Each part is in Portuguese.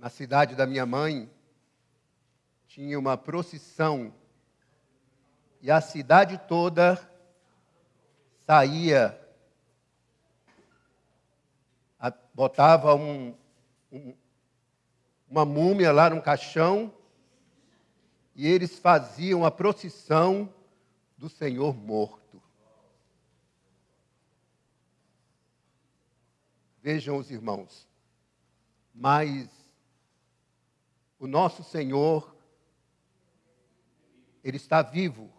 Na cidade da minha mãe, tinha uma procissão e a cidade toda saía, botava uma múmia lá num caixão e eles faziam a procissão do Senhor morto. Vejam os irmãos, mas o nosso Senhor, Ele está vivo.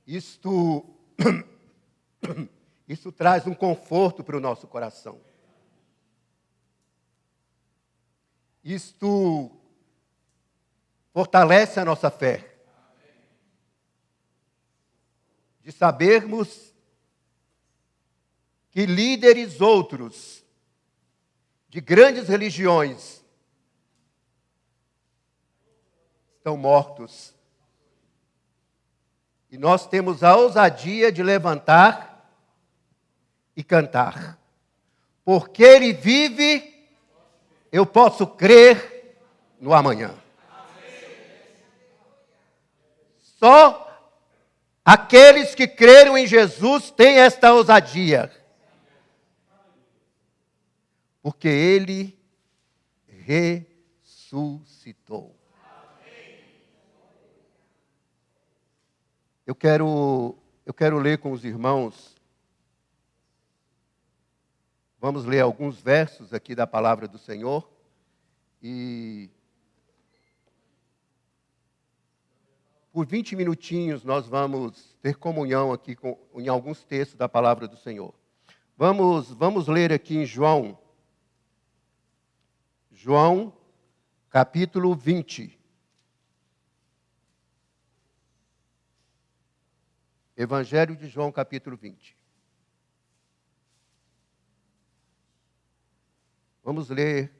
Isto traz um conforto para o nosso coração. Isto fortalece a nossa fé. De sabermos que líderes outros, de grandes religiões, estão mortos. E nós temos a ousadia de levantar e cantar. Porque Ele vive, eu posso crer no amanhã. Só aqueles que creram em Jesus têm esta ousadia. Porque Ele ressuscitou. Eu quero ler com os irmãos. Vamos ler alguns versos aqui da palavra do Senhor. E por 20 minutinhos nós vamos ter comunhão aqui em alguns textos da palavra do Senhor. Vamos ler aqui em João, capítulo 20. Evangelho de João, capítulo 20. Vamos ler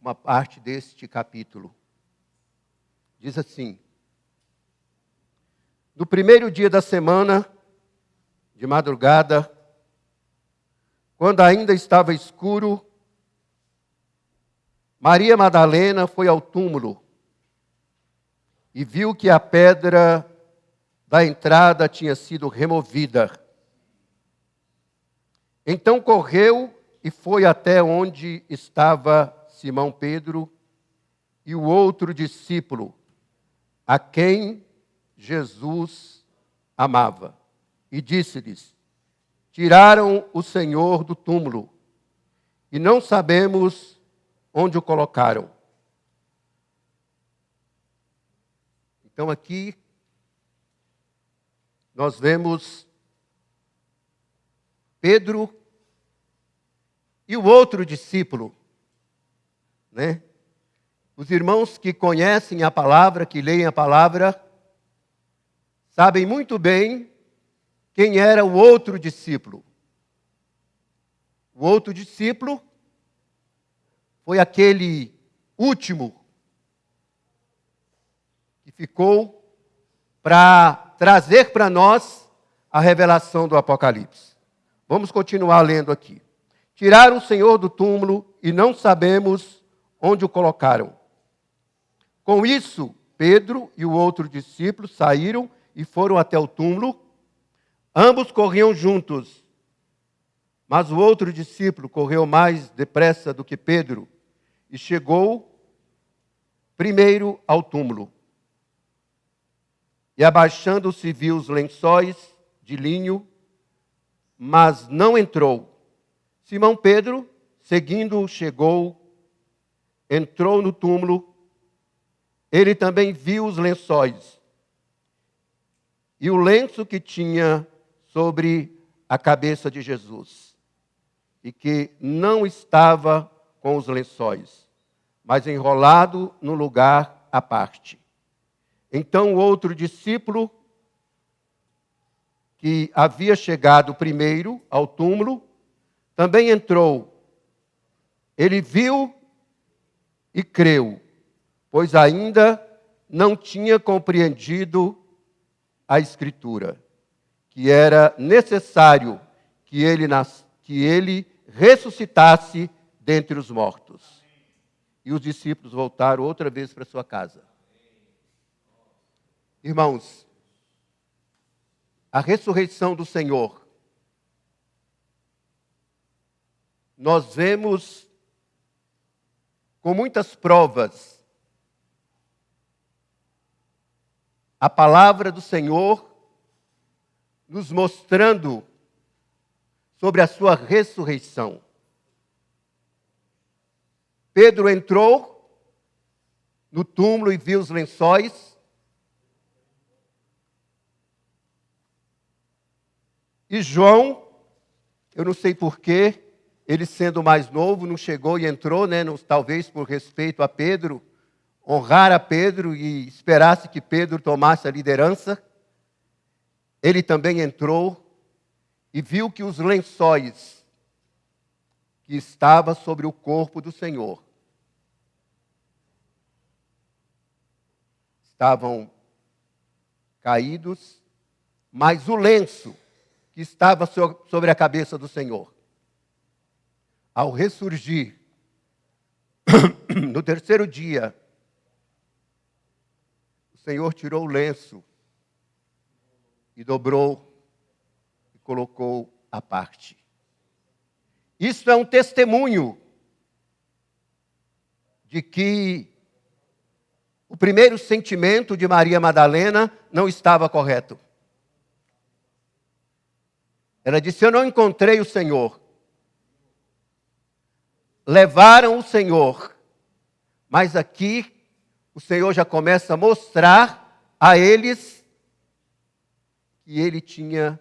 uma parte deste capítulo. Diz assim: no primeiro dia da semana, de madrugada, quando ainda estava escuro, Maria Madalena foi ao túmulo e viu que a pedra da entrada tinha sido removida. Então correu e foi até onde estava Simão Pedro e o outro discípulo, a quem Jesus amava. E disse-lhes: tiraram o Senhor do túmulo e não sabemos onde o colocaram. Então aqui nós vemos Pedro e o outro discípulo, né? Os irmãos que conhecem a palavra, que leem a palavra, sabem muito bem quem era o outro discípulo. O outro discípulo foi aquele último que ficou para trazer para nós a revelação do Apocalipse. Vamos continuar lendo aqui. Tiraram o Senhor do túmulo e não sabemos onde o colocaram. Com isso, Pedro e o outro discípulo saíram e foram até o túmulo. Ambos corriam juntos, mas o outro discípulo correu mais depressa do que Pedro e chegou primeiro ao túmulo. E abaixando-se viu os lençóis de linho, mas não entrou. Simão Pedro, seguindo-o, entrou no túmulo. Ele também viu os lençóis e o lenço que tinha sobre a cabeça de Jesus, e que não estava com os lençóis, mas enrolado no lugar à parte. Então o outro discípulo, que havia chegado primeiro ao túmulo, também entrou. Ele viu e creu, pois ainda não tinha compreendido a Escritura, que era necessário que ele ressuscitasse dentre os mortos. E os discípulos voltaram outra vez para sua casa. Irmãos, a ressurreição do Senhor, nós vemos com muitas provas a palavra do Senhor nos mostrando sobre a sua ressurreição. Pedro entrou no túmulo e viu os lençóis. E João, eu não sei porquê, ele sendo mais novo, não chegou e entrou, né? Talvez por respeito a Pedro, honrar a Pedro e esperasse que Pedro tomasse a liderança. Ele também entrou e viu que os lençóis que estavam sobre o corpo do Senhor estavam caídos, mas o lenço que estava sobre a cabeça do Senhor, ao ressurgir, no terceiro dia, o Senhor tirou o lenço e dobrou e colocou à parte. Isso é um testemunho de que o primeiro sentimento de Maria Madalena não estava correto. Ela disse: eu não encontrei o Senhor. Levaram o Senhor, mas aqui o Senhor já começa a mostrar a eles que ele tinha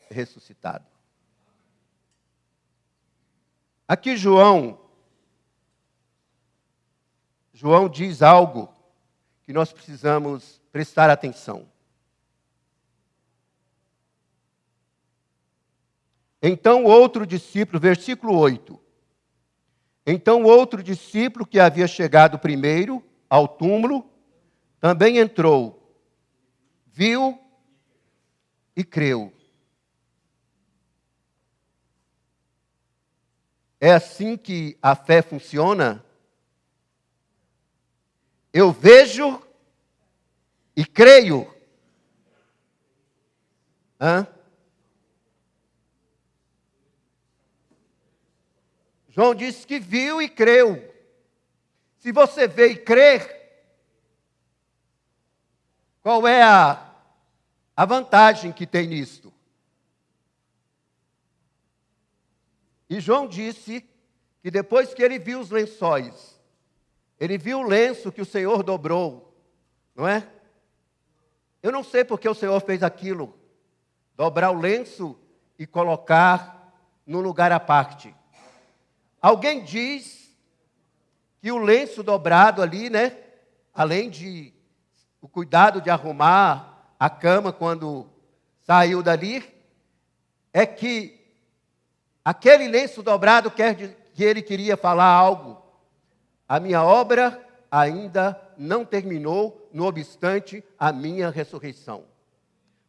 ressuscitado. Aqui João diz algo que nós precisamos prestar atenção. Então outro discípulo, versículo 8. Então outro discípulo que havia chegado primeiro ao túmulo, também entrou, viu e creu. É assim que a fé funciona? Eu vejo e creio. João disse que viu e creu. Se você vê e crer, qual é a vantagem que tem nisto? E João disse que depois que ele viu os lençóis, ele viu o lenço que o Senhor dobrou, não é? Eu não sei porque o Senhor fez aquilo, dobrar o lenço e colocar num lugar à parte. Alguém diz que o lenço dobrado ali, né, além de o cuidado de arrumar a cama quando saiu dali, é que aquele lenço dobrado quer dizer que ele queria falar algo. A minha obra ainda não terminou, não obstante a minha ressurreição.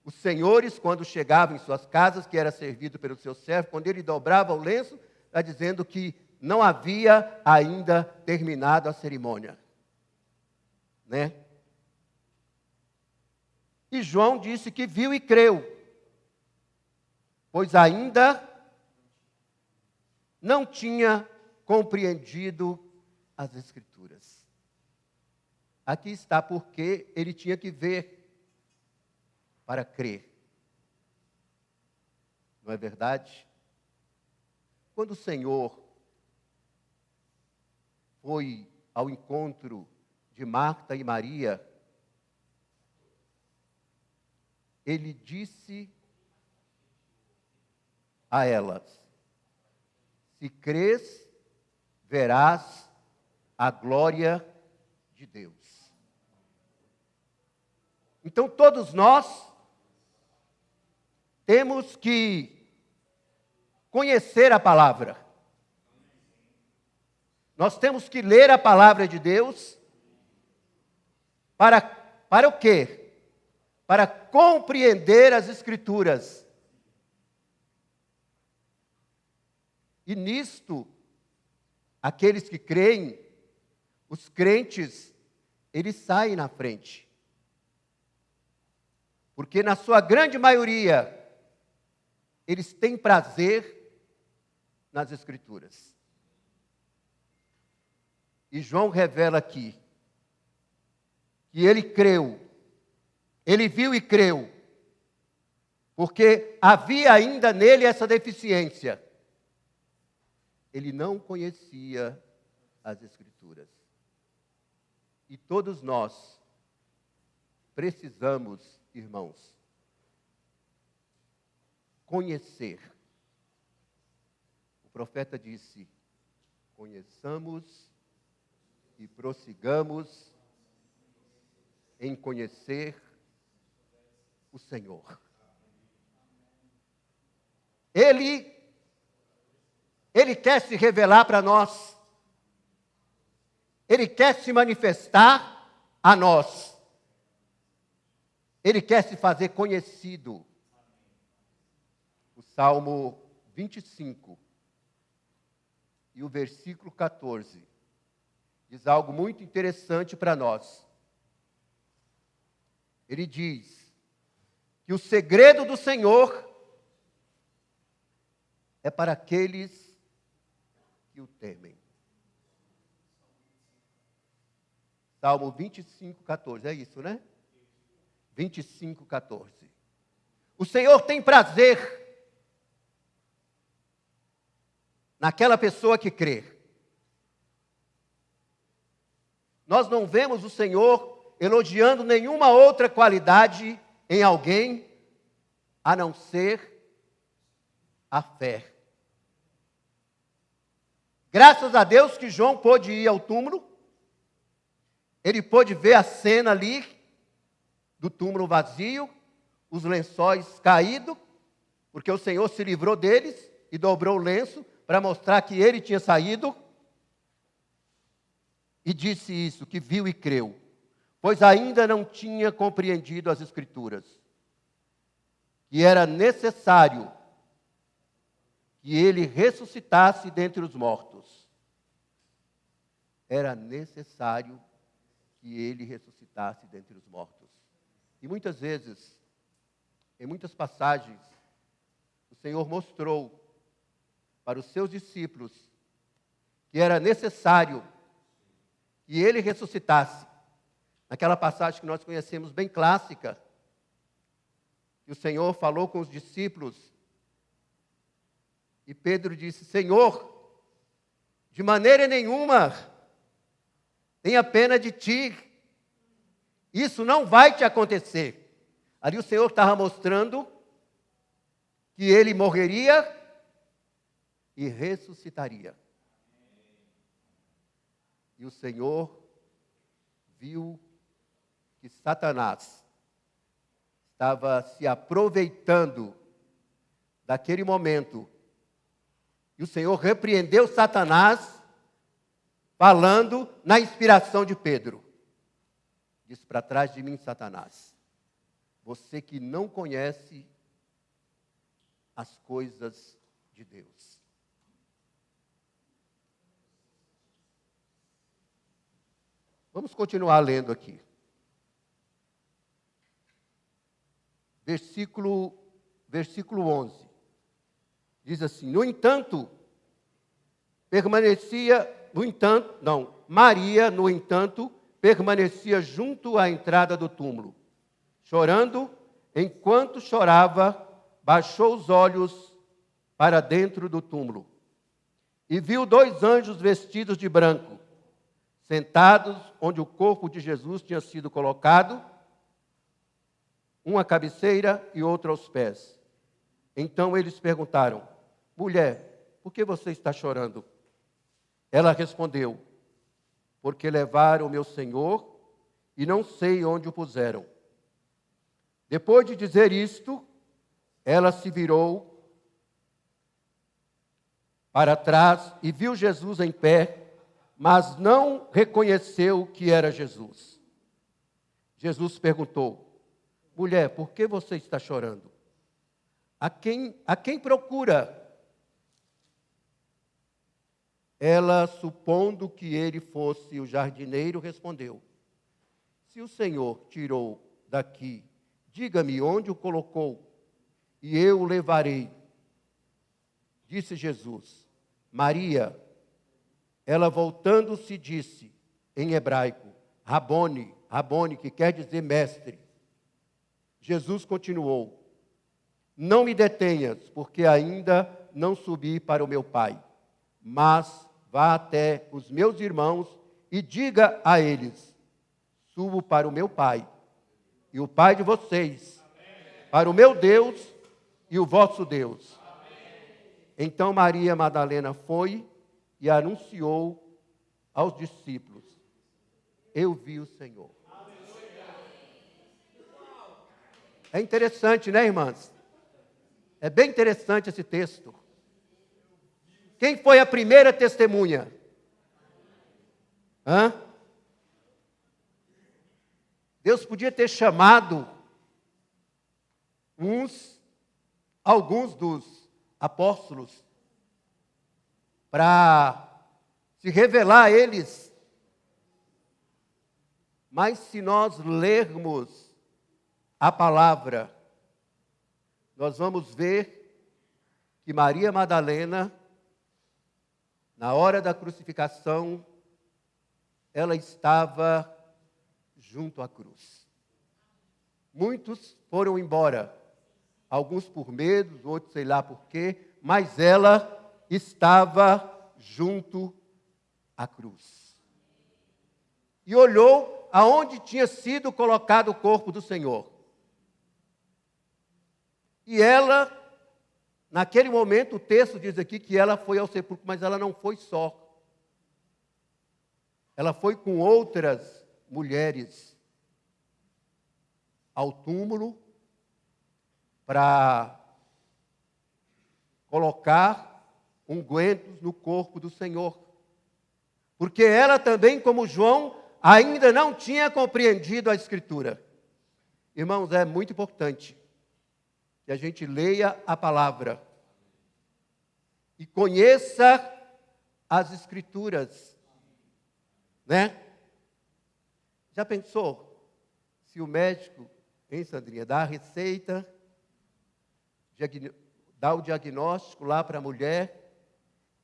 Os senhores, quando chegavam em suas casas, que era servido pelo seu servo, quando ele dobrava o lenço, está dizendo que não havia ainda terminado a cerimônia. Né? E João disse que viu e creu, pois ainda não tinha compreendido as Escrituras. Aqui está porque ele tinha que ver para crer. Não é verdade? Quando o Senhor foi ao encontro de Marta e Maria, ele disse a elas: se crês, verás a glória de Deus. Então todos nós temos que conhecer a palavra. Nós temos que ler a palavra de Deus para o quê? Para compreender as Escrituras. E nisto, aqueles que creem, os crentes, eles saem na frente. Porque na sua grande maioria, eles têm prazer nas Escrituras. E João revela aqui que ele creu, ele viu e creu, porque havia ainda nele essa deficiência. Ele não conhecia as Escrituras. E todos nós precisamos, irmãos, conhecer. O profeta disse: conheçamos e prossigamos em conhecer o Senhor. Ele quer se revelar para nós. Ele quer se manifestar a nós. Ele quer se fazer conhecido. O Salmo 25 e o versículo 14 diz algo muito interessante para nós. Ele diz que o segredo do Senhor é para aqueles que o temem. Salmo 25, 14, é isso, né? 25, 14. O Senhor tem prazer naquela pessoa que crê. Nós não vemos o Senhor elogiando nenhuma outra qualidade em alguém, a não ser a fé. Graças a Deus que João pôde ir ao túmulo, ele pôde ver a cena ali, do túmulo vazio, os lençóis caídos, porque o Senhor se livrou deles e dobrou o lenço para mostrar que ele tinha saído. E disse isso, que viu e creu, pois ainda não tinha compreendido as Escrituras, que era necessário que ele ressuscitasse dentre os mortos. Era necessário que ele ressuscitasse dentre os mortos. E muitas vezes, em muitas passagens, o Senhor mostrou para os seus discípulos que era necessário que ele ressuscitasse. Naquela passagem que nós conhecemos bem clássica, que o Senhor falou com os discípulos, e Pedro disse: Senhor, de maneira nenhuma, tenha pena de ti, isso não vai te acontecer. Ali o Senhor estava mostrando que ele morreria e ressuscitaria. E o Senhor viu que Satanás estava se aproveitando daquele momento. E o Senhor repreendeu Satanás, falando na inspiração de Pedro. Diz: para trás de mim, Satanás, você que não conhece as coisas de Deus. Vamos continuar lendo aqui. Versículo 11. Diz assim: Maria, no entanto, permanecia junto à entrada do túmulo, chorando. Enquanto chorava, baixou os olhos para dentro do túmulo e viu 2 anjos vestidos de branco, sentados onde o corpo de Jesus tinha sido colocado, um à cabeceira e outro aos pés. Então eles perguntaram: mulher, por que você está chorando? Ela respondeu: porque levaram o meu Senhor e não sei onde o puseram. Depois de dizer isto, ela se virou para trás e viu Jesus em pé, mas não reconheceu que era Jesus. Jesus perguntou: mulher, por que você está chorando? A quem procura? Ela, supondo que ele fosse o jardineiro, respondeu: se o Senhor tirou daqui, diga-me onde o colocou, e eu o levarei. Disse Jesus: Maria. Ela, voltando-se, disse em hebraico: Rabone, Rabone, que quer dizer mestre. Jesus continuou: não me detenhas, porque ainda não subi para o meu Pai, mas vá até os meus irmãos e diga a eles: subo para o meu Pai e o Pai de vocês, para o meu Deus e o vosso Deus. Então Maria Madalena foi e anunciou aos discípulos: eu vi o Senhor. É interessante, né, irmãs? É bem interessante esse texto. Quem foi a primeira testemunha? Deus podia ter chamado alguns dos apóstolos para se revelar a eles. Mas se nós lermos a palavra, nós vamos ver que Maria Madalena, na hora da crucificação, ela estava junto à cruz. Muitos foram embora, alguns por medo, outros sei lá por quê, mas ela estava junto à cruz. E olhou aonde tinha sido colocado o corpo do Senhor. E ela, naquele momento, o texto diz aqui que ela foi ao sepulcro, mas ela não foi só. Ela foi com outras mulheres ao túmulo para colocar ungüentos no corpo do Senhor. Porque ela também, como João, ainda não tinha compreendido a Escritura. Irmãos, é muito importante que a gente leia a palavra e conheça as Escrituras, né? Já pensou se o médico, hein, Sandrinha, dá a receita, dá o diagnóstico lá para a mulher,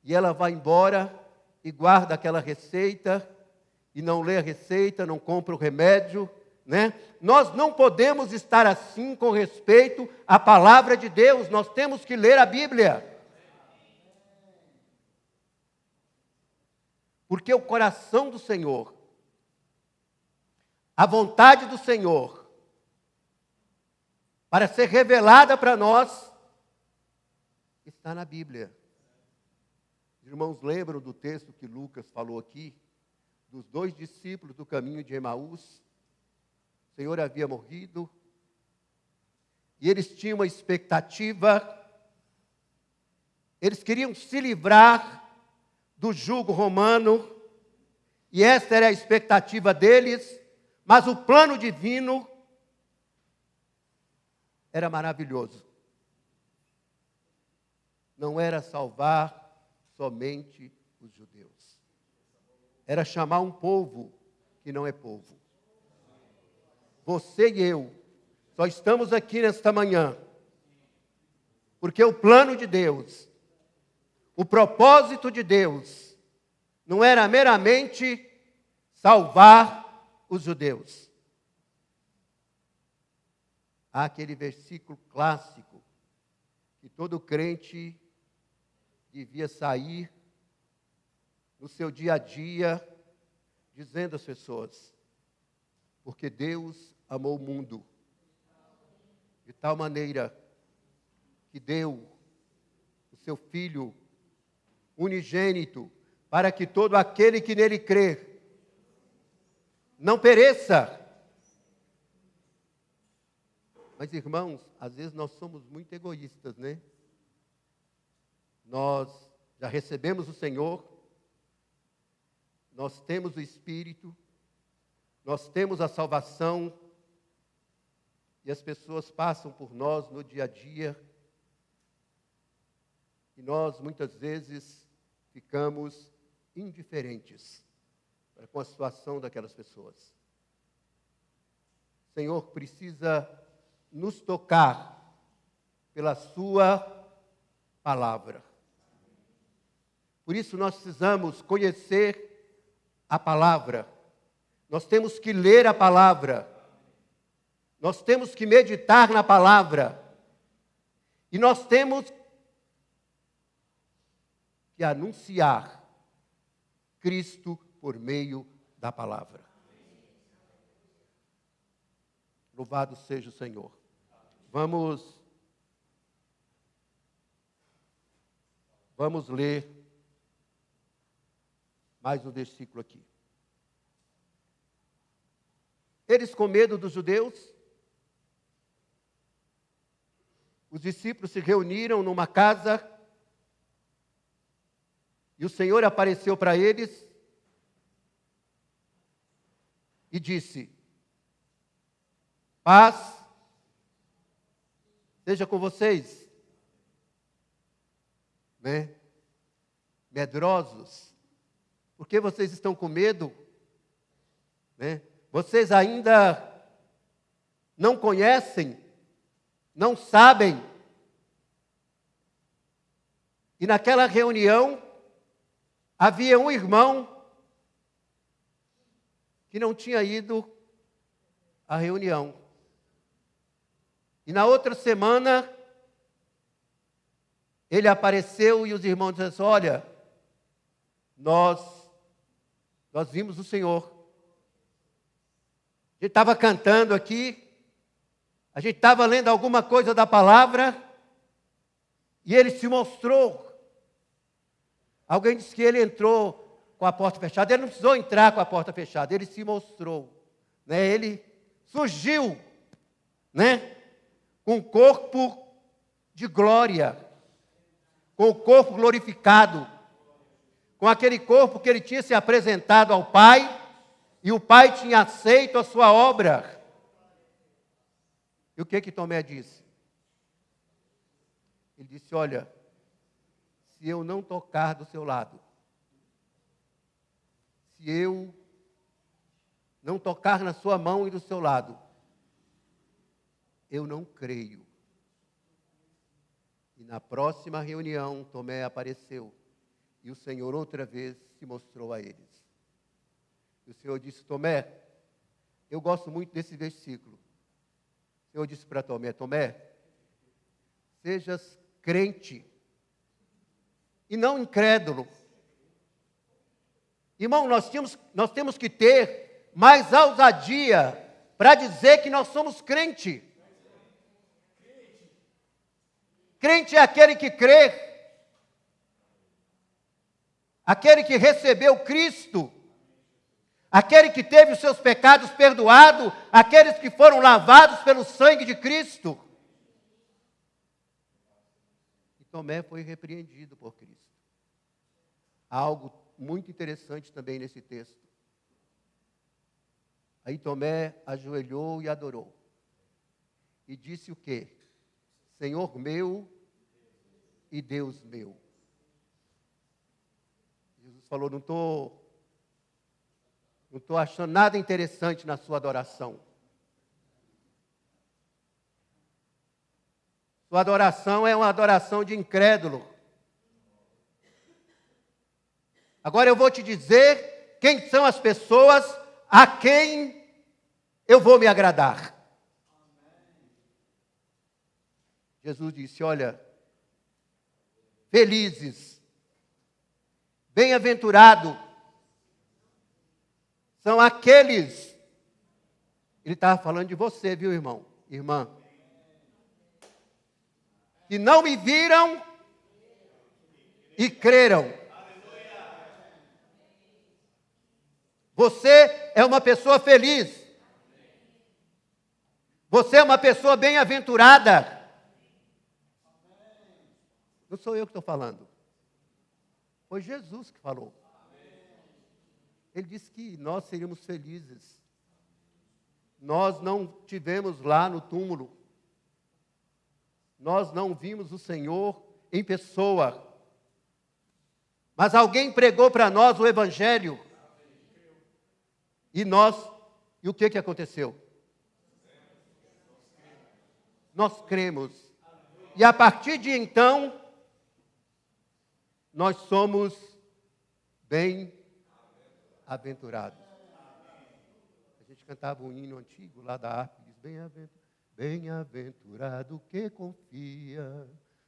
e ela vai embora e guarda aquela receita, e não lê a receita, não compra o remédio, né? Nós não podemos estar assim com respeito à palavra de Deus, nós temos que ler a Bíblia. Porque o coração do Senhor, a vontade do Senhor, para ser revelada para nós, está na Bíblia. Os irmãos lembram do texto que Lucas falou aqui, dos 2 discípulos do caminho de Emaús? O Senhor havia morrido, e eles tinham uma expectativa, eles queriam se livrar do jugo romano, e essa era a expectativa deles, mas o plano divino era maravilhoso. Não era salvar somente os judeus. Era chamar um povo que não é povo. Você e eu só estamos aqui nesta manhã porque o plano de Deus, o propósito de Deus, não era meramente salvar os judeus. Há aquele versículo clássico que todo crente devia sair no seu dia a dia, dizendo às pessoas: porque Deus amou o mundo de tal maneira que deu o seu Filho unigênito, para que todo aquele que nele crê não pereça. Mas, irmãos, às vezes nós somos muito egoístas, né? Nós já recebemos o Senhor, nós temos o Espírito, nós temos a salvação, e as pessoas passam por nós no dia a dia, e nós muitas vezes ficamos indiferentes com a situação daquelas pessoas. O Senhor precisa nos tocar pela sua palavra. Por isso nós precisamos conhecer a palavra. Nós temos que ler a palavra. Nós temos que meditar na palavra. E nós temos que anunciar Cristo por meio da palavra. Louvado seja o Senhor. Vamos ler mais um versículo aqui. Eles, com medo dos judeus, os discípulos se reuniram numa casa e o Senhor apareceu para eles e disse: paz seja com vocês. Né? Medrosos. Por que vocês estão com medo? Né? Vocês ainda não conhecem, não sabem. E naquela reunião havia um irmão que não tinha ido à reunião. E na outra semana, ele apareceu e os irmãos disseram assim: olha, nós vimos o Senhor. A gente estava cantando aqui, a gente estava lendo alguma coisa da palavra, e ele se mostrou. Alguém disse que ele entrou com a porta fechada. Ele não precisou entrar com a porta fechada, ele se mostrou. Né? Ele surgiu, né? Com um corpo de glória, com o corpo glorificado, com aquele corpo que ele tinha se apresentado ao Pai, e o Pai tinha aceito a sua obra. E o que Tomé disse? Ele disse: olha, se eu não tocar do seu lado, se eu não tocar na sua mão e do seu lado, eu não creio. E na próxima reunião, Tomé apareceu, e o Senhor outra vez se mostrou a eles. E o Senhor disse: Tomé, eu gosto muito desse versículo. O Senhor disse para Tomé: Tomé, sejas crente e não incrédulo. Irmão, nós temos que ter mais ousadia para dizer que nós somos crente. Crente é aquele que crê, aquele que recebeu Cristo, aquele que teve os seus pecados perdoados, aqueles que foram lavados pelo sangue de Cristo. E Tomé foi repreendido por Cristo. Há algo muito interessante também nesse texto. Aí Tomé ajoelhou e adorou. E disse o quê? Senhor meu e Deus meu. Jesus falou: não estou achando nada interessante na sua adoração. Sua adoração é uma adoração de incrédulo. Agora eu vou te dizer quem são as pessoas a quem eu vou me agradar. Jesus disse: olha, felizes, bem-aventurados são aqueles. Ele estava falando de você, viu, irmão, irmã? Que não me viram e creram. Você é uma pessoa feliz. Você é uma pessoa bem-aventurada. Não sou eu que estou falando. Foi Jesus que falou. Ele disse que nós seríamos felizes. Nós não tivemos lá no túmulo. Nós não vimos o Senhor em pessoa. Mas alguém pregou para nós o Evangelho. E o que aconteceu? Nós cremos. E a partir de então, nós somos bem-aventurados. A gente cantava um hino antigo lá da harpa, diz, bem-aventurado que confia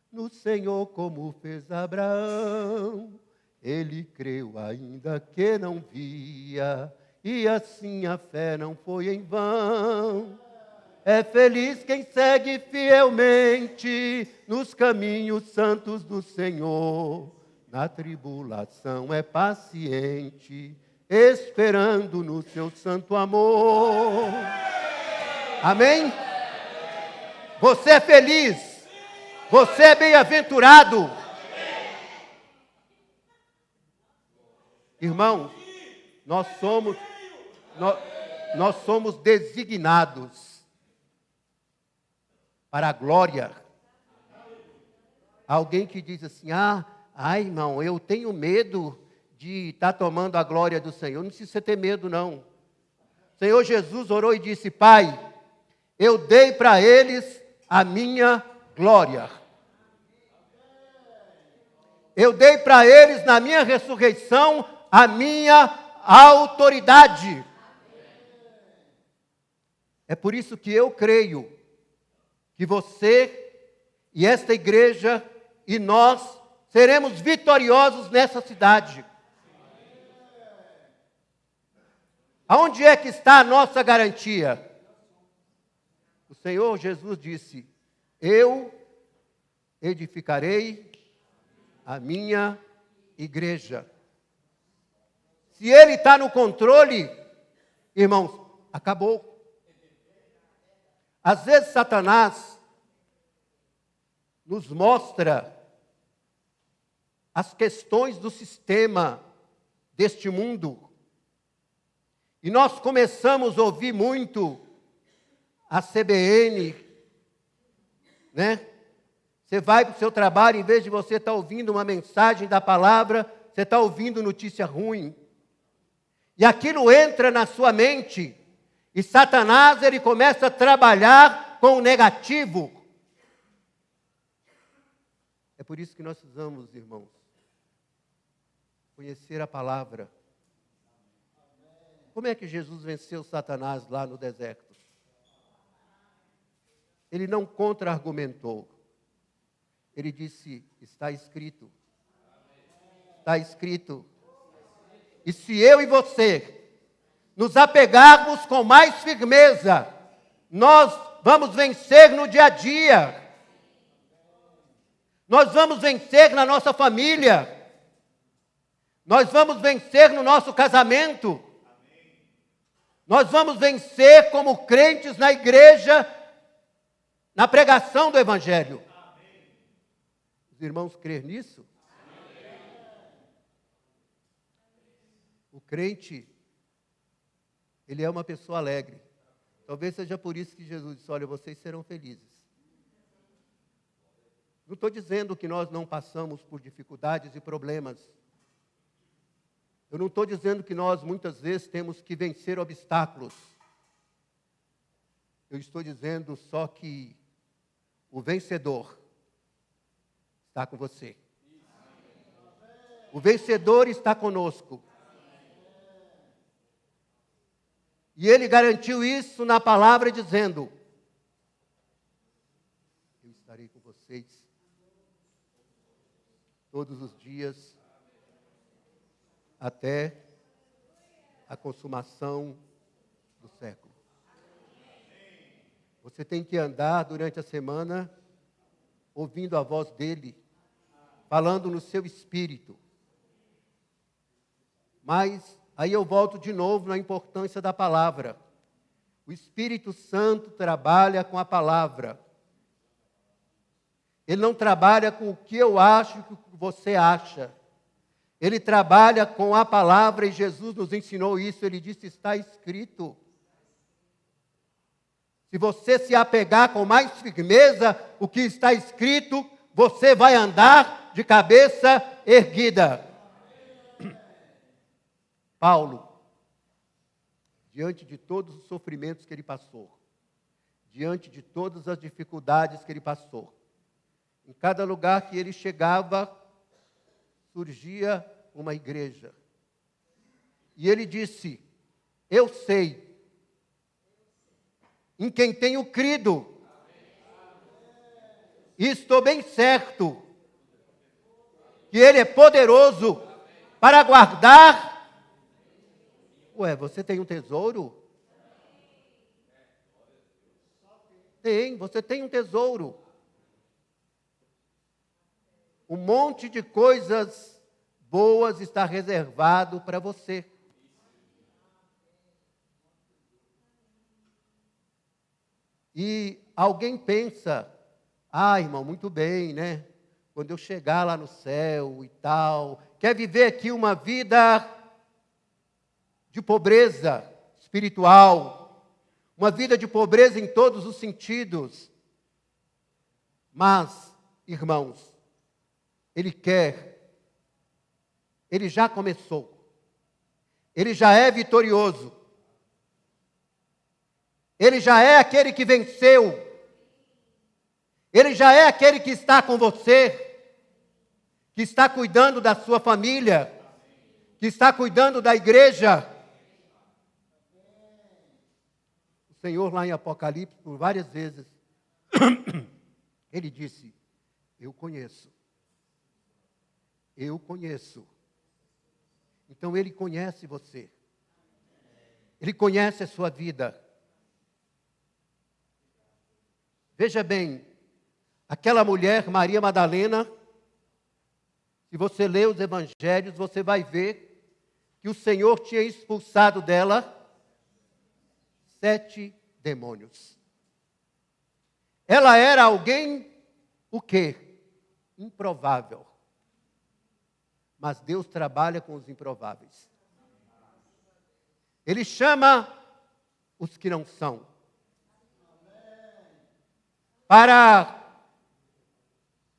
no Senhor como fez Abraão. Ele creu ainda que não via, e assim a fé não foi em vão. É feliz quem segue fielmente nos caminhos santos do Senhor. Na tribulação é paciente, esperando no seu santo amor. Amém? Você é feliz. Você é bem-aventurado. Irmãos, nós somos designados para a glória. Alguém que diz assim, irmão, eu tenho medo de estar tomando a glória do Senhor. Não precisa você ter medo, não. O Senhor Jesus orou e disse, Pai, eu dei para eles a minha glória. Eu dei para eles, na minha ressurreição, a minha autoridade. É por isso que eu creio que você e esta igreja e nós seremos vitoriosos nessa cidade. Aonde é que está a nossa garantia? O Senhor Jesus disse, eu edificarei a minha igreja. Se Ele está no controle, irmãos, acabou. Às vezes Satanás nos mostra as questões do sistema deste mundo. E nós começamos a ouvir muito a CBN, né? Você vai para o seu trabalho, em vez de você estar ouvindo uma mensagem da palavra, você está ouvindo notícia ruim. E aquilo entra na sua mente. E Satanás, ele começa a trabalhar com o negativo. É por isso que nós precisamos, irmãos, conhecer a palavra. Como é que Jesus venceu Satanás lá no deserto? Ele não contra-argumentou. Ele disse, está escrito. Está escrito. E se eu e você nos apegarmos com mais firmeza, nós vamos vencer no dia a dia. Nós vamos vencer na nossa família. Nós vamos vencer no nosso casamento. Nós vamos vencer como crentes na igreja, na pregação do Evangelho. Os irmãos creem nisso? O crente, ele é uma pessoa alegre. Talvez seja por isso que Jesus disse, olha, vocês serão felizes. Não estou dizendo que nós não passamos por dificuldades e problemas. Eu não estou dizendo que nós, muitas vezes, temos que vencer obstáculos. Eu estou dizendo só que o vencedor está com você. O vencedor está conosco. E ele garantiu isso na palavra dizendo, eu estarei com vocês todos os dias até a consumação do século. Você tem que andar durante a semana ouvindo a voz dele, falando no seu espírito. Mas aí eu volto de novo na importância da palavra. O Espírito Santo trabalha com a palavra. Ele não trabalha com o que eu acho, o que você acha. Ele trabalha com a palavra e Jesus nos ensinou isso. Ele disse, está escrito. Se você se apegar com mais firmeza o que está escrito, você vai andar de cabeça erguida. Paulo, diante de todos os sofrimentos que ele passou, diante de todas as dificuldades que ele passou, em cada lugar que ele chegava, surgia uma igreja. E ele disse: eu sei em quem tenho crido, e estou bem certo que Ele é poderoso para guardar. Ué, você tem um tesouro? Tem, você tem um tesouro. Um monte de coisas boas está reservado para você. E alguém pensa: irmão, muito bem, né? Quando eu chegar lá no céu e tal, quer viver aqui uma vida de pobreza espiritual, uma vida de pobreza em todos os sentidos. Mas, irmãos, Ele já começou, Ele já é vitorioso, Ele já é aquele que venceu, Ele já é aquele que está com você, que está cuidando da sua família, que está cuidando da igreja. O Senhor lá em Apocalipse, por várias vezes, Ele disse: eu conheço. Eu conheço. Então Ele conhece você. Ele conhece a sua vida. Veja bem, aquela mulher, Maria Madalena, se você ler os evangelhos, você vai ver que o Senhor tinha expulsado dela 7 demônios. Ela era alguém, o quê? Improvável. Mas Deus trabalha com os improváveis. Ele chama os que não são. Para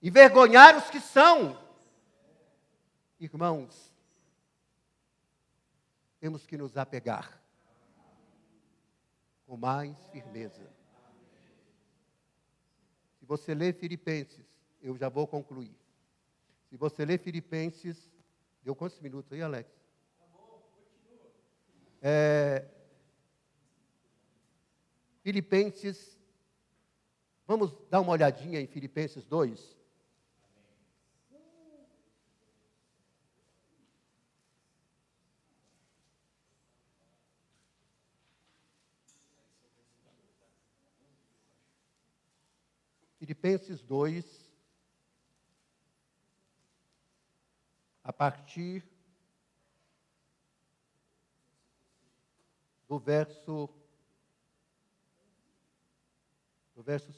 envergonhar os que são. Irmãos, temos que nos apegar com mais firmeza. Se você ler Filipenses, eu já vou concluir. Se você ler Filipenses, deu quantos minutos aí, Alex? Filipenses, vamos dar uma olhadinha em Filipenses 2? Filipenses 2, a partir do verso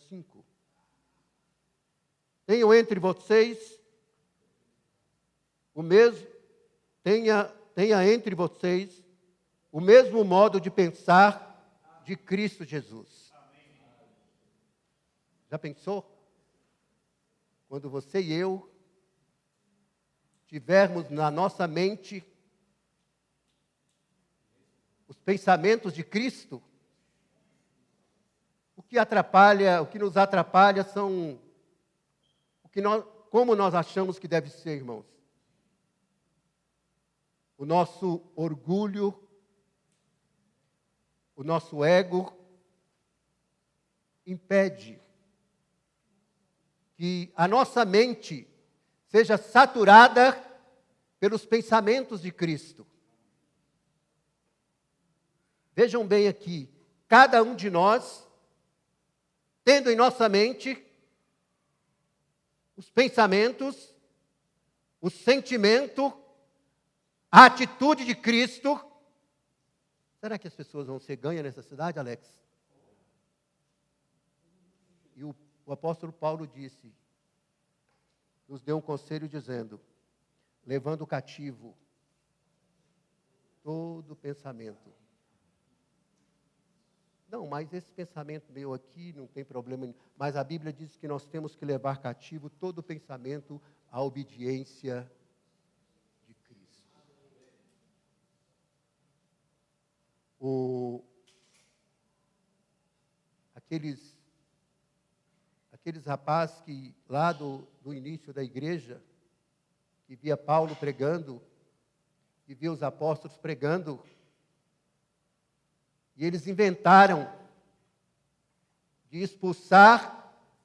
5. Tenham entre vocês tenha entre vocês o mesmo modo de pensar de Cristo Jesus. Já pensou? Quando você e eu tivermos na nossa mente os pensamentos de Cristo, o que nos atrapalha são como nós achamos que deve ser, irmãos. O nosso orgulho, o nosso ego impede que a nossa mente seja saturada pelos pensamentos de Cristo. Vejam bem aqui, cada um de nós, tendo em nossa mente os pensamentos, o sentimento, a atitude de Cristo. Será que as pessoas vão ser ganhas nessa cidade, Alex? E o apóstolo Paulo nos deu um conselho dizendo: levando cativo todo pensamento. Não, mas esse pensamento meu aqui não tem problema nenhum. Mas a Bíblia diz que nós temos que levar cativo todo pensamento à obediência de Cristo. aqueles rapazes que lá do início da igreja, que via Paulo pregando, que via os apóstolos pregando, e eles inventaram de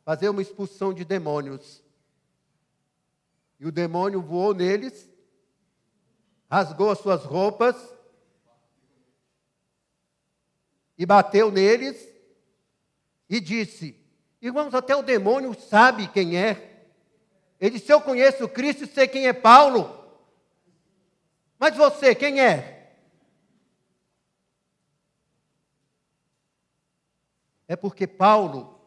fazer uma expulsão de demônios. E o demônio voou neles, rasgou as suas roupas e bateu neles e disse: irmãos, até o demônio sabe quem é. Ele disse: eu conheço Cristo e sei quem é Paulo. Mas você, quem é? É porque Paulo,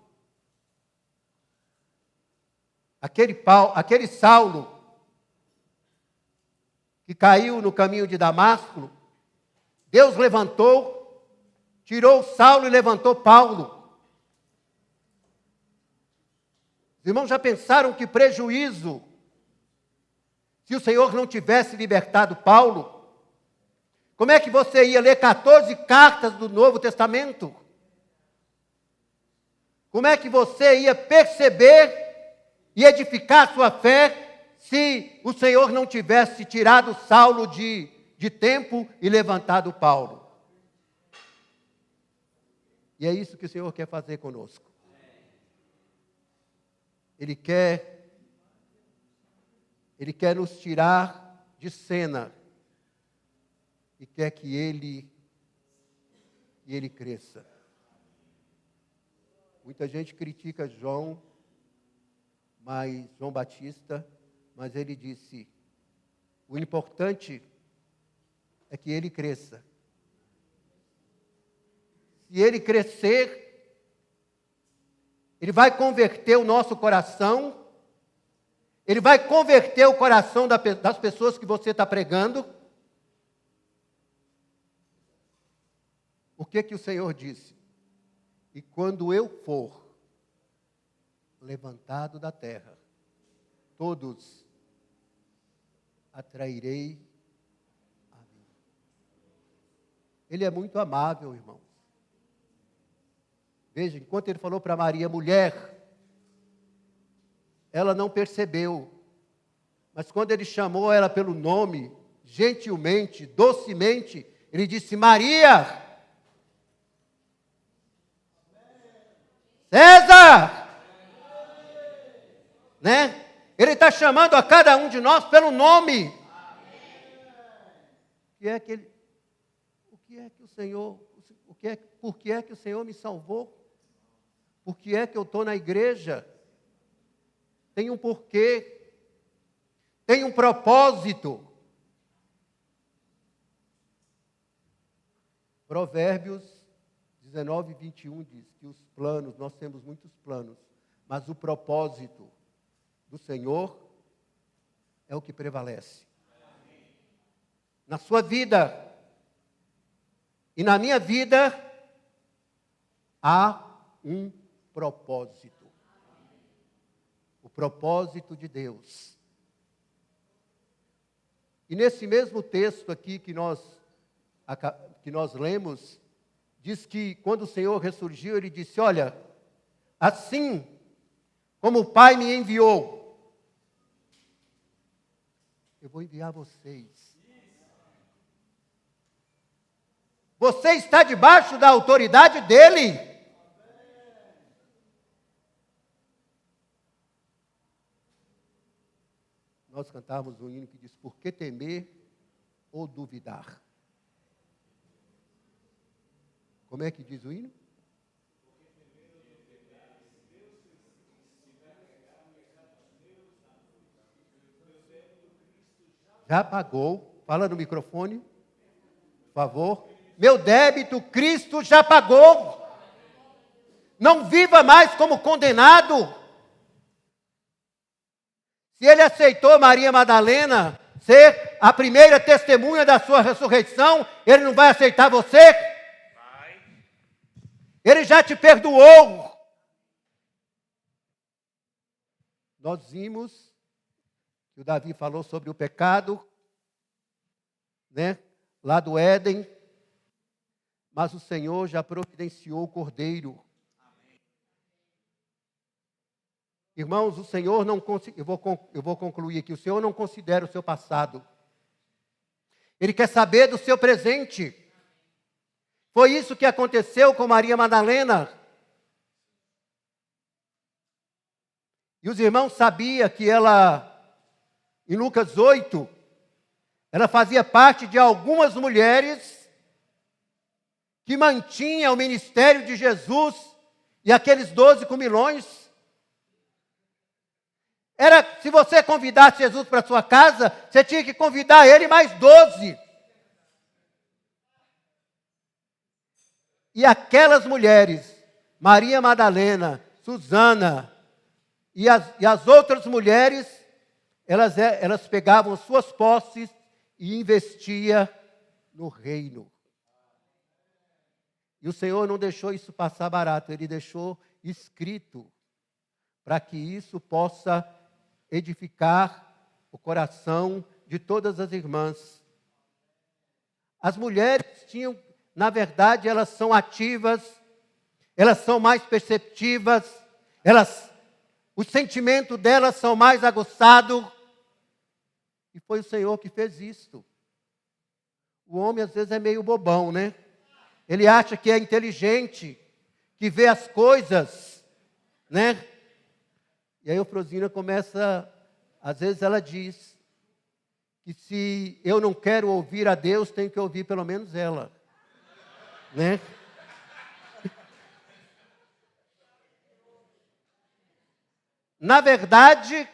aquele Saulo, que caiu no caminho de Damasco, Deus levantou, tirou Saulo e levantou Paulo. Os irmãos já pensaram que prejuízo se o Senhor não tivesse libertado Paulo? Como é que você ia ler 14 cartas do Novo Testamento? Como é que você ia perceber e edificar a sua fé se o Senhor não tivesse tirado Saulo de tempo e levantado Paulo? E é isso que o Senhor quer fazer conosco. Ele quer nos tirar de cena e quer que ele cresça. Muita gente critica João Batista, mas ele disse: o importante é que ele cresça. Se ele crescer, ele vai converter o nosso coração, ele vai converter o coração das pessoas que você está pregando. O que o Senhor disse? E quando eu for levantado da terra, todos atrairei a mim. Ele é muito amável, irmãos. Veja, enquanto ele falou para Maria, mulher, ela não percebeu. Mas quando ele chamou ela pelo nome, gentilmente, docemente, ele disse: Maria! César! Né? Ele está chamando a cada um de nós pelo nome. Por que é que o Senhor me salvou? Por que é que eu estou na igreja? Tem um porquê. Tem um propósito. Provérbios 19, 21 diz que os planos, nós temos muitos planos, mas o propósito do Senhor é o que prevalece. Na sua vida e na minha vida há um propósito. O propósito de Deus. E nesse mesmo texto aqui que nós lemos, diz que quando o Senhor ressurgiu, Ele disse: olha, assim como o Pai me enviou, eu vou enviar vocês. Você está debaixo da autoridade dEle. Nós cantávamos um hino que diz: por que temer ou duvidar? Como é que diz o hino? Já pagou. Fala no microfone, por favor. Meu débito, Cristo já pagou. Não viva mais como condenado. Se Ele aceitou Maria Madalena ser a primeira testemunha da sua ressurreição, Ele não vai aceitar você? Ele já te perdoou. Nós vimos que o Davi falou sobre o pecado, né? Lá do Éden. mas o Senhor já providenciou o cordeiro. Irmãos, o Senhor não... Eu vou concluir aqui. O Senhor não considera o seu passado. Ele quer saber do seu presente. Foi isso que aconteceu com Maria Madalena. E os irmãos sabiam que ela, em Lucas 8, ela fazia parte de algumas mulheres que mantinham o ministério de Jesus e aqueles 12 comilões. Se você convidasse Jesus para a sua casa, você tinha que convidar ele mais 12. E aquelas mulheres, Maria Madalena, Susana e as outras mulheres, elas pegavam suas posses e investiam no reino. E o Senhor não deixou isso passar barato, Ele deixou escrito para que isso possa edificar o coração de todas as irmãs. As mulheres tinham, na verdade, elas são ativas, elas são mais perceptivas, o sentimento delas são mais aguçados. E foi o Senhor que fez isto. O homem às vezes é meio bobão, né? Ele acha que é inteligente, que vê as coisas, né? E aí a Eufrosina começa, às vezes ela diz que se eu não quero ouvir a Deus, tenho que ouvir pelo menos ela, né? Na verdade,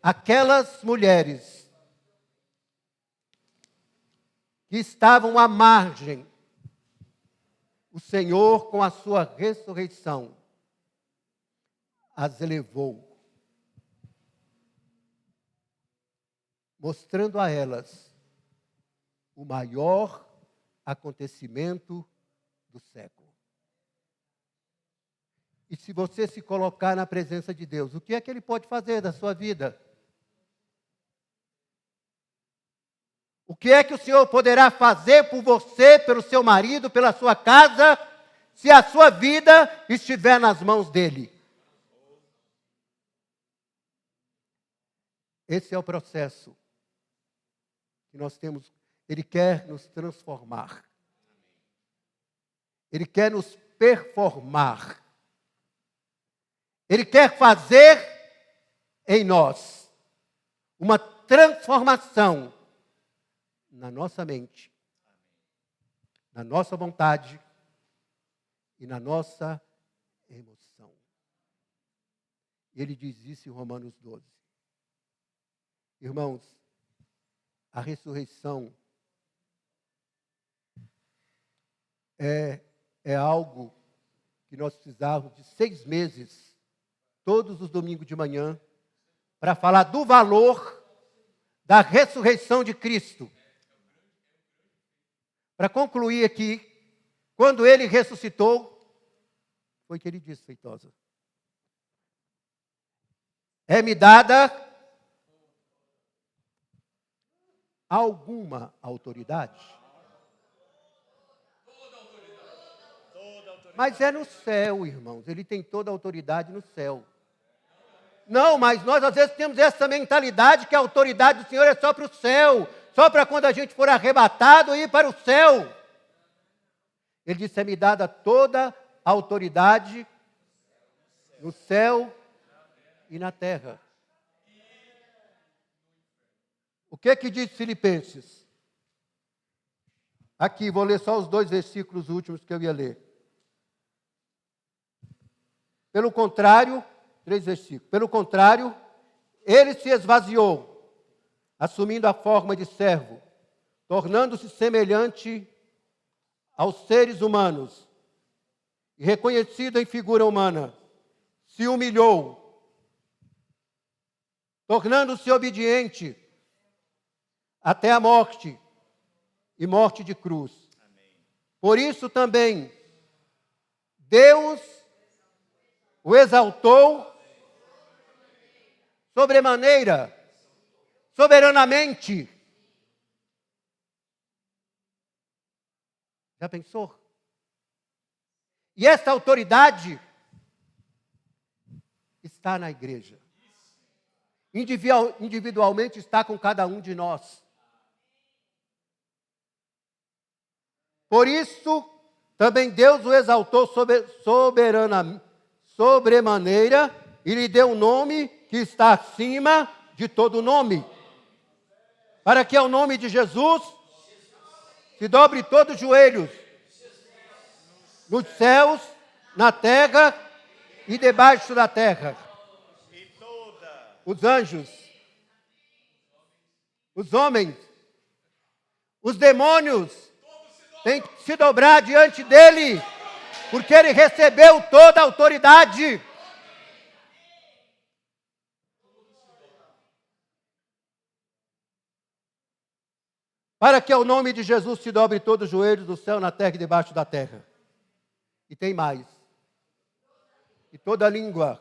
aquelas mulheres que estavam à margem, o Senhor, com a sua ressurreição, as elevou, mostrando a elas o maior acontecimento do século. E se você se colocar na presença de Deus, o que é que Ele pode fazer da sua vida? O que é que o Senhor poderá fazer por você, pelo seu marido, pela sua casa, se a sua vida estiver nas mãos dEle? Esse é o processo que nós temos. Ele quer nos transformar. Ele quer nos performar. Ele quer fazer em nós uma transformação na nossa mente, na nossa vontade e na nossa emoção. Ele diz isso em Romanos 12. Irmãos, a ressurreição é algo que nós precisávamos de 6 meses, todos os domingos de manhã, para falar do valor da ressurreição de Cristo. Para concluir aqui, quando Ele ressuscitou, foi o que Ele disse, Feitosa. É-me dada alguma autoridade. Mas é no céu, irmãos. Ele tem toda a autoridade no céu. Não, mas nós às vezes temos essa mentalidade que a autoridade do Senhor é só para o céu. Só para quando a gente for arrebatado e ir para o céu. Ele disse, é-me dada toda a autoridade no céu e na terra. O que diz Filipenses? Aqui, vou ler só os 2 versículos últimos que eu ia ler. Pelo contrário, 3 versículos. Pelo contrário, ele se esvaziou, assumindo a forma de servo, tornando-se semelhante aos seres humanos, e reconhecido em figura humana, se humilhou, tornando-se obediente até a morte, e morte de cruz. Por isso também, Deus o exaltou sobremaneira, soberanamente, Já pensou? E essa autoridade está na igreja. Individualmente está com cada um de nós. Por isso, também Deus o exaltou sobremaneira e lhe deu um nome que está acima de todo nome. Para que ao nome de Jesus se dobre todos os joelhos, nos céus, na terra e debaixo da terra. Os anjos, os homens, os demônios têm que se dobrar diante dele, porque ele recebeu toda a autoridade. Para que ao nome de Jesus se dobre todos os joelhos do céu, na terra e debaixo da terra. E tem mais. E toda língua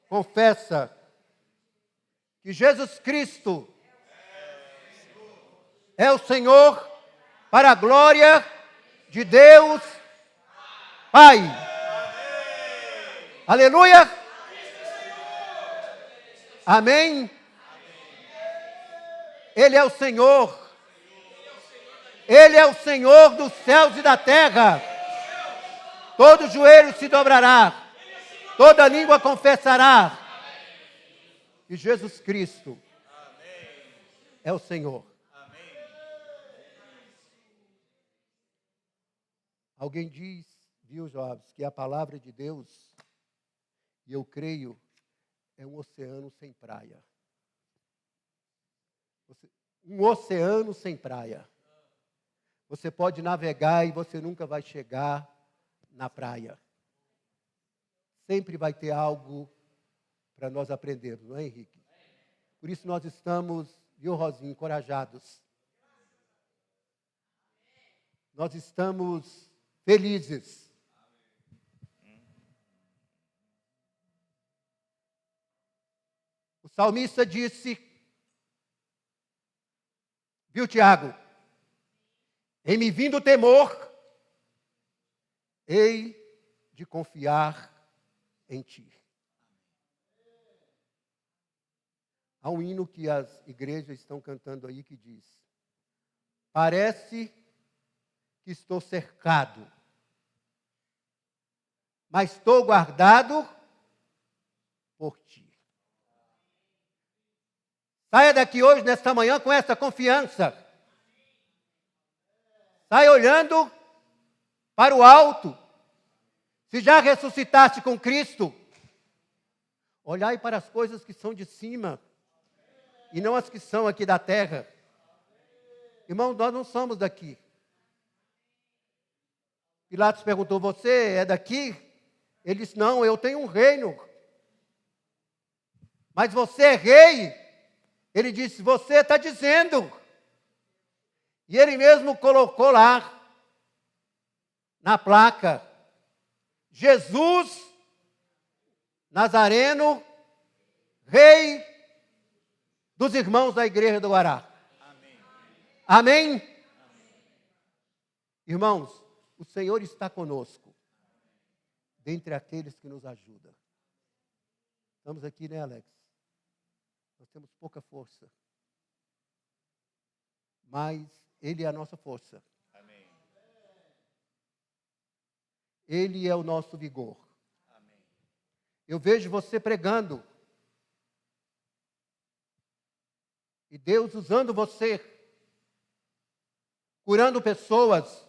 confessa que Jesus Cristo é o Senhor, para a glória de Deus Pai. Aleluia. Amém. Ele é o Senhor. Ele é o Senhor dos céus e da terra. Todo joelho se dobrará. Toda língua confessará que Jesus Cristo é o Senhor. Alguém diz, viu, jovens, que a palavra de Deus, e eu creio, é um oceano sem praia. Um oceano sem praia. Você pode navegar e você nunca vai chegar na praia. Sempre vai ter algo para nós aprendermos, não é, Henrique? Por isso nós estamos, viu, Rosinha, encorajados. Nós estamos felizes. O salmista disse, viu, Tiago? Em me vindo o temor, hei de confiar em ti. Há um hino que as igrejas estão cantando aí que diz: parece que estou cercado, mas estou guardado por ti. Saia daqui hoje, nesta manhã, com essa confiança. Saia olhando para o alto. Se já ressuscitaste com Cristo, olhai para as coisas que são de cima e não as que são aqui da terra. Irmãos, nós não somos daqui. Pilatos perguntou, você é daqui? Ele disse, não, eu tenho um reino. Mas você é rei? Ele disse, você está dizendo. E ele mesmo colocou lá, na placa, Jesus Nazareno, rei dos irmãos da igreja do Guará. Amém. Amém? Amém? Irmãos, o Senhor está conosco, dentre aqueles que nos ajudam. Estamos aqui, né, Alex? Nós temos pouca força. Mas Ele é a nossa força. Amém. Ele é o nosso vigor. Amém. Eu vejo você pregando. E Deus usando você. Curando pessoas.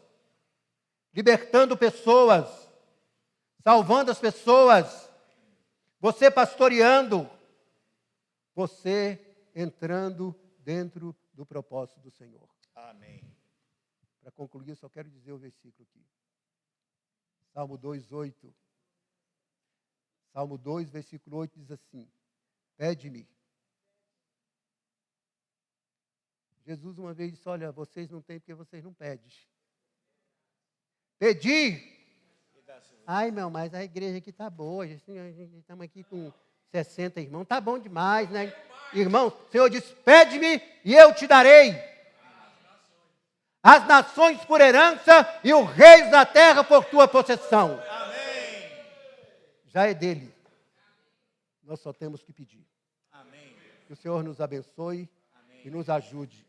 Libertando pessoas. Salvando as pessoas. Você pastoreando. Você entrando dentro do propósito do Senhor. Amém. Para concluir, eu só quero dizer o versículo aqui. Salmo 2:8. Salmo 2, versículo 8 diz assim: pede-me. Jesus uma vez disse, olha, vocês não têm porque vocês não pedem. Pedi. Ai, meu, mas a igreja aqui está boa. Estamos aqui com 60 irmãos. Está bom demais, né? Irmão, o Senhor diz, pede-me e eu te darei. as nações por herança e os reis da terra por tua possessão. Amém. Já é dele. Nós só temos que pedir. Amém. Que o Senhor nos abençoe Amém. e nos ajude.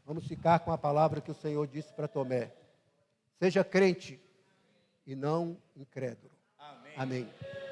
Vamos ficar com a palavra que o Senhor disse para Tomé. Seja crente e não incrédulo. Amém. Amém.